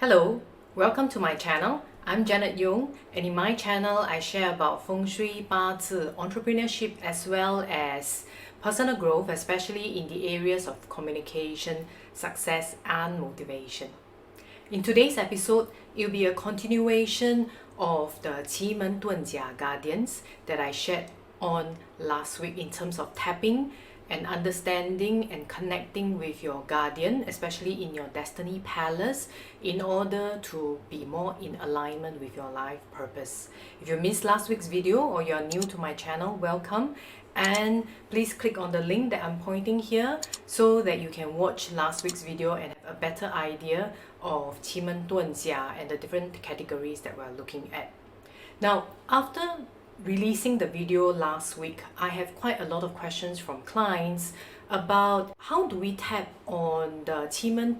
Hello, welcome to my channel. I'm Janet Yung, and in my channel I share about Feng Shui, Bazi, entrepreneurship as well as personal growth, especially in the areas of communication, success and motivation. In today's episode, it will be a continuation of the Qimen guardians that I shared on last week in terms of tapping and understanding and connecting with your guardian, especially in your destiny palace, in order to be more in alignment with your life purpose. If you missed last week's video or you're new to my channel, welcome, and please click on the link that I'm pointing here so that you can watch last week's video and have a better idea of Qimen and the different categories that we're looking at. Now, after releasing the video last week, I have quite a lot of questions from clients about how do we tap on the Qimen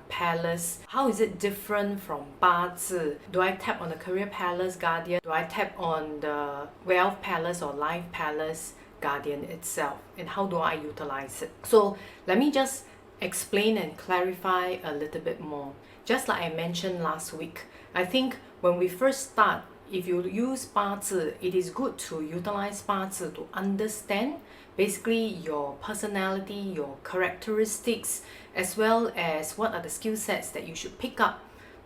Palace? How is it different from Bazi? Do I tap on the Career Palace Guardian? Do I tap on the Wealth Palace or Life Palace Guardian itself? And how do I utilize it? So let me just explain and clarify a little bit more. Just like I mentioned last week, I think when we first start, if you use Bazi, it is good to utilize Bazi to understand basically your personality, your characteristics, as well as what are the skill sets that you should pick up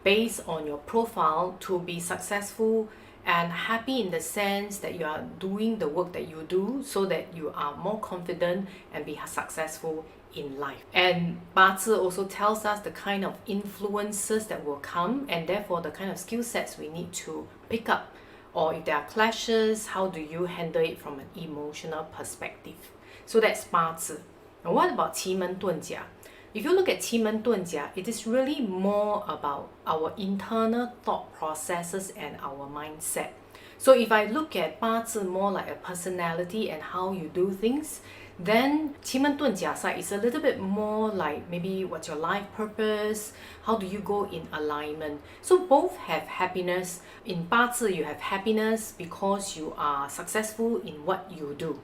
based on your profile to be successful and happy in the sense that you are doing the work that you do so that you are more confident and be successful in life. And Bazi also tells us the kind of influences that will come and therefore the kind of skill sets we need to pick up, or if there are clashes, how do you handle it from an emotional perspective. So that's Bazi. Now what about Qimen Dunjia? If you look at Qimen Dunjia, it is really more about our internal thought processes and our mindset. So if I look at Bazi more like a personality and how you do things, then Qimen Dunjia side is a little bit more like maybe what's your life purpose, how do you go in alignment. So both have happiness. In Bazi you have happiness because you are successful in what you do.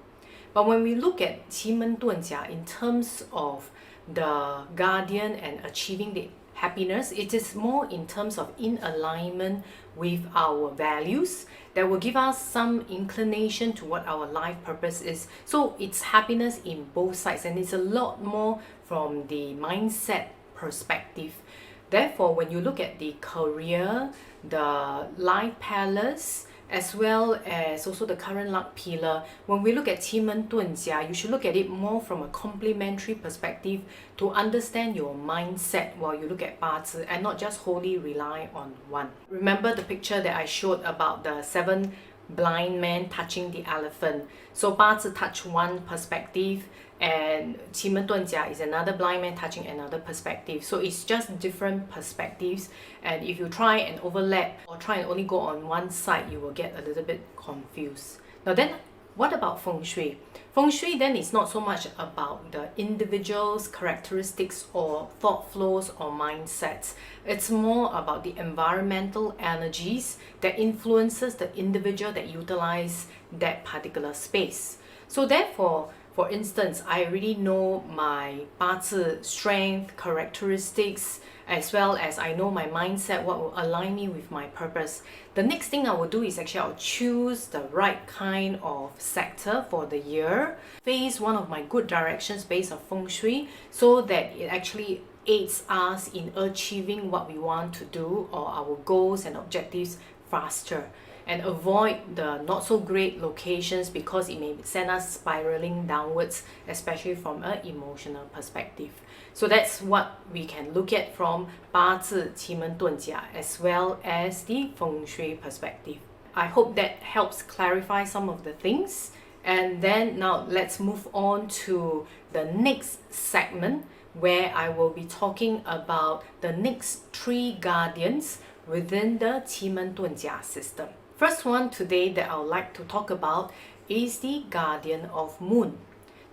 But when we look at Qimen Dunjia in terms of the guardian and achieving the happiness, it is more in terms of in alignment with our values that will give us some inclination to what our life purpose is. So it's happiness in both sides, and it's a lot more from the mindset perspective. Therefore, when you look at the career, the life palace, as well as also the current luck pillar, when we look at Qimen Dunjia, you should look at it more from a complementary perspective to understand your mindset while you look at Bazi and not just wholly rely on one. Remember the picture that I showed about the 7 blind men touching the elephant. So Bazi touch one perspective and Qimen Dunjia is another blind man touching another perspective. So it's just different perspectives, and if you try and overlap or try and only go on one side, you will get a little bit confused. Now then, what about Feng Shui? Feng Shui then is not so much about the individual's characteristics or thought flows or mindsets. It's more about the environmental energies that influences the individual that utilize that particular space. So therefore, for instance, I already know my Bazi strength, characteristics, as well as I know my mindset, what will align me with my purpose. The next thing I will do is actually I'll choose the right kind of sector for the year, face one of my good directions based on Feng Shui, so that it actually aids us in achieving what we want to do or our goals and objectives faster, and avoid the not so great locations because it may send us spiraling downwards, especially from an emotional perspective. So that's what we can look at from Bazi Qimen Dunjia as well as the Feng Shui perspective. I hope that helps clarify some of the things. And then now let's move on to the next segment where I will be talking about the next 3 guardians within the Qimen Dunjia system. First one today that I would like to talk about is the guardian of moon.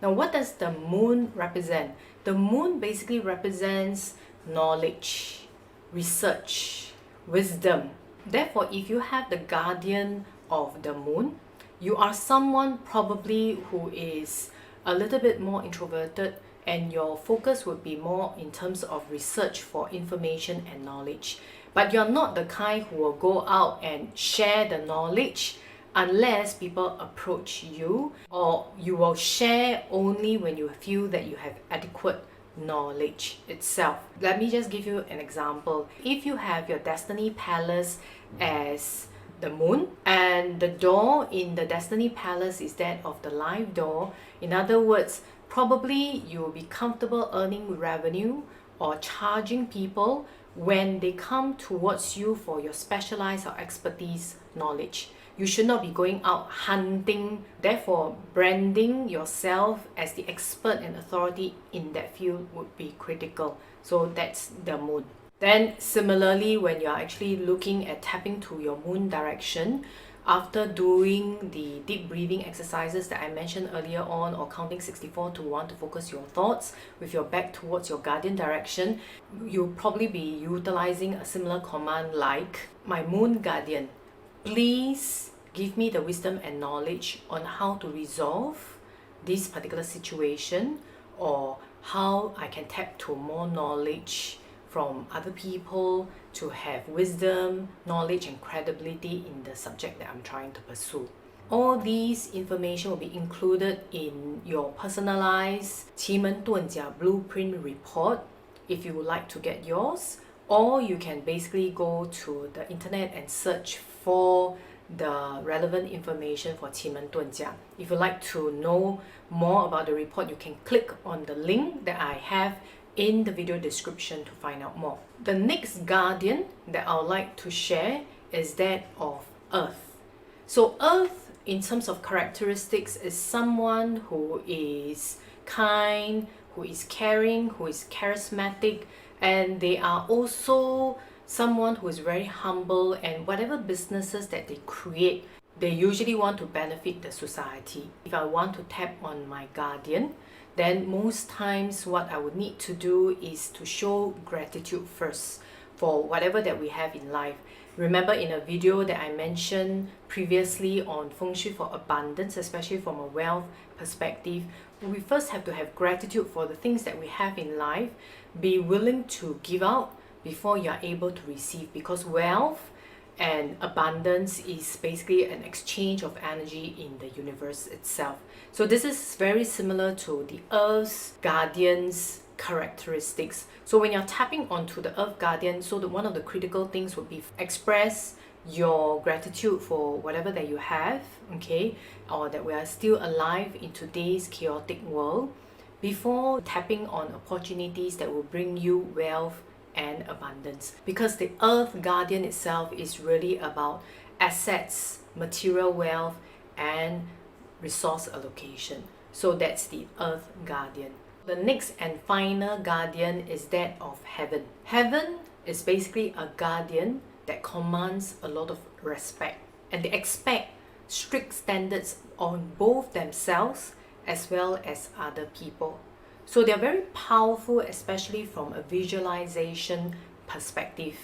Now what does the moon represent? The moon basically represents knowledge, research, wisdom. Therefore, if you have the guardian of the moon, you are someone probably who is a little bit more introverted and your focus would be more in terms of research for information and knowledge. But you're not the kind who will go out and share the knowledge unless people approach you, or you will share only when you feel that you have adequate knowledge itself. Let me just give you an example. If you have your Destiny Palace as the moon, and the door in the Destiny Palace is that of the life door, in other words, probably you will be comfortable earning revenue or charging people when they come towards you for your specialized or expertise knowledge. You should not be going out hunting. Therefore, branding yourself as the expert and authority in that field would be critical. So that's the moon. Then similarly, when you're actually looking at tapping to your moon direction, after doing the deep breathing exercises that I mentioned earlier on, or counting 64 to 1 to focus your thoughts with your back towards your guardian direction, you'll probably be utilizing a similar command like, "My moon guardian, please give me the wisdom and knowledge on how to resolve this particular situation, or how I can tap to more knowledge from other people to have wisdom, knowledge and credibility in the subject that I'm trying to pursue." All these information will be included in your personalized Qimen blueprint report if you would like to get yours, or you can basically go to the internet and search for the relevant information for Qimen. If you'd like to know more about the report, you can click on the link that I have in the video description to find out more. The next guardian that I would like to share is that of Earth. So Earth, in terms of characteristics, is someone who is kind, who is caring, who is charismatic, and they are also someone who is very humble, and whatever businesses that they create, they usually want to benefit the society. If I want to tap on my guardian, then most times what I would need to do is to show gratitude first for whatever that we have in life. Remember in a video that I mentioned previously on Feng Shui for abundance, especially from a wealth perspective, we first have to have gratitude for the things that we have in life, be willing to give out before you are able to receive, because wealth and abundance is basically an exchange of energy in the universe itself. So this is very similar to the Earth's guardian's characteristics. So when you're tapping onto the Earth guardian, so one of the critical things would be express your gratitude for whatever that you have, okay, or that we are still alive in today's chaotic world, before tapping on opportunities that will bring you wealth and abundance. Because the Earth guardian itself is really about assets, material wealth, and resource allocation. So that's the Earth guardian. The next and final guardian is that of Heaven. Heaven is basically a guardian that commands a lot of respect, and they expect strict standards on both themselves as well as other people. So they're very powerful, especially from a visualization perspective.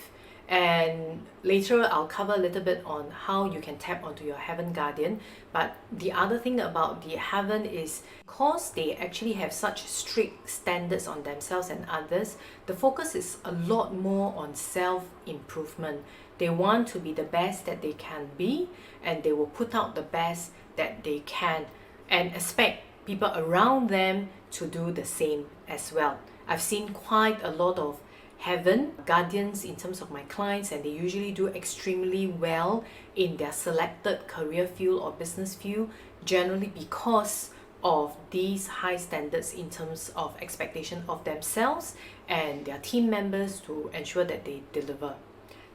And later I'll cover a little bit on how you can tap onto your Heaven guardian. But the other thing about the Heaven is, because they actually have such strict standards on themselves and others, the focus is a lot more on self-improvement. They want to be the best that they can be, and they will put out the best that they can, and expect people around them to do the same as well. I've seen quite a lot of Heaven guardians in terms of my clients, and they usually do extremely well in their selected career field or business field, generally because of these high standards in terms of expectation of themselves and their team members to ensure that they deliver.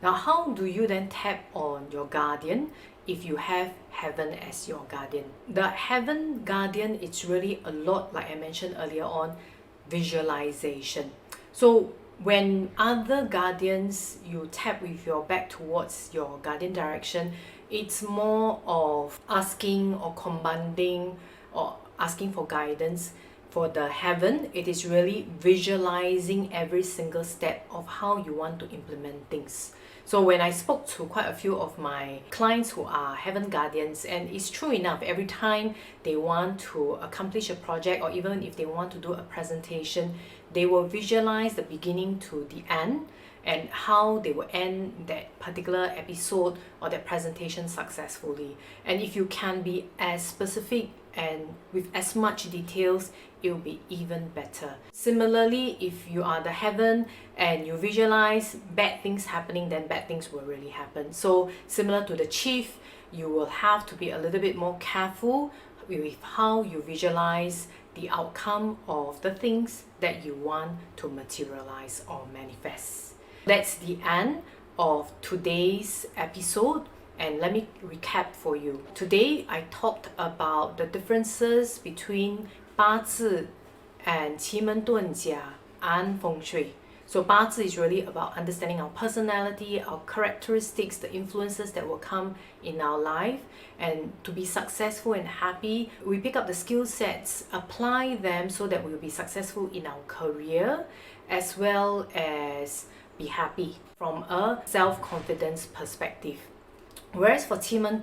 Now, how do you then tap on your guardian if you have Heaven as your guardian? The Heaven guardian, it's really a lot, like I mentioned earlier on, visualization. So when other guardians, you tap with your back towards your guardian direction, it's more of asking or commanding or asking for guidance. For the Heaven, it is really visualizing every single step of how you want to implement things. So when I spoke to quite a few of my clients who are heaven guardians, and it's true enough, every time they want to accomplish a project or even if they want to do a presentation, they will visualize the beginning to the end and how they will end that particular episode or that presentation successfully. And if you can be as specific and with as much details, it will be even better. Similarly, if you are the heaven and you visualize bad things happening, then bad things will really happen. So similar to the chief, you will have to be a little bit more careful with how you visualize the outcome of the things that you want to materialize or manifest. That's the end of today's episode, and let me recap for you. Today I talked about the differences between Bazi and Qimen and Feng Shui. So Bazi is really about understanding our personality, our characteristics, the influences that will come in our life. And to be successful and happy, we pick up the skill sets, apply them so that we'll be successful in our career as well as be happy from a self-confidence perspective. Whereas for Qimen,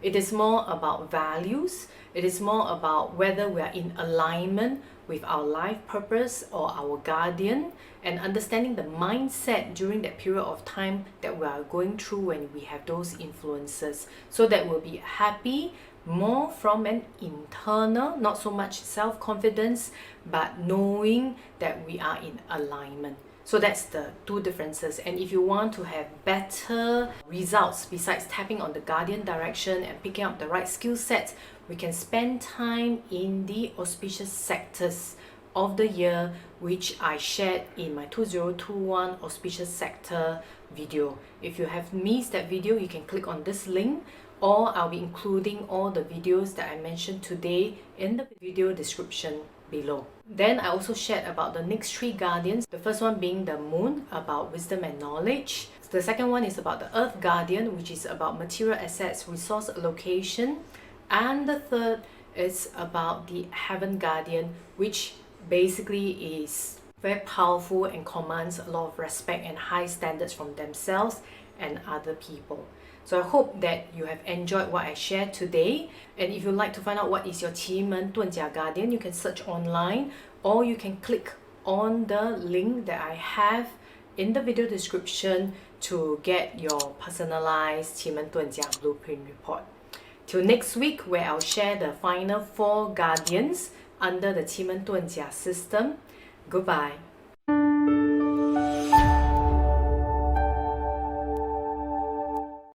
it is more about values. It is more about whether we are in alignment with our life purpose or our guardian, and understanding the mindset during that period of time that we are going through when we have those influences, so that we'll be happy more from an internal, not so much self-confidence, but knowing that we are in alignment. So that's the two differences. And if you want to have better results besides tapping on the guardian direction and picking up the right skill sets, we can spend time in the auspicious sectors of the year, which I shared in my 2021 auspicious sector video. If you have missed that video, you can click on this link, or I'll be including all the videos that I mentioned today in the video description below. Then I also shared about the next 3 guardians. The first one being the moon, about wisdom and knowledge. The second one is about the earth guardian, which is about material assets, resource allocation. And the third is about the heaven guardian, which basically is very powerful and commands a lot of respect and high standards from themselves and other people. So I hope that you have enjoyed what I shared today. And if you'd like to find out what is your Qimen guardian, you can search online, or you can click on the link that I have in the video description to get your personalized Qimen blueprint report. Till next week, where I'll share the final 4 guardians under the Qimen system. Goodbye.